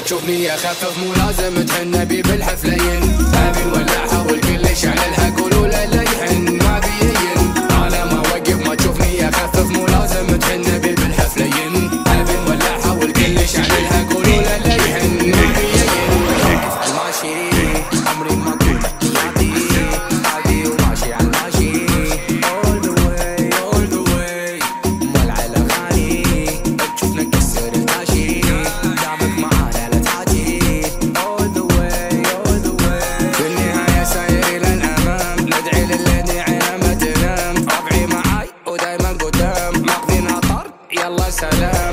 تشوفني اخفف مو لازم تحن بي بالحفلين. ابي نولعها والكل يشعللها قولوا له لا يحن ما بيين. انا ما اوقف ما تشوفني اخفف مو لازم تحن بي بالحفلين. ابي نولعها والكل يشعللها قولوا له لا يحن ما بيين. الماشي عمري ما كنت احتياطي عادي وماشي على الماشي all the way all the way. مولع الاغاني تشوفنا نكسر الكاشي دامك معانا لا تعاجي all the way all the way. في النهاية ساير الى الامام ندعي للذي عينه ما تنام. ربعي معاي ودايما قدام ماخذين طرد يلا سلام.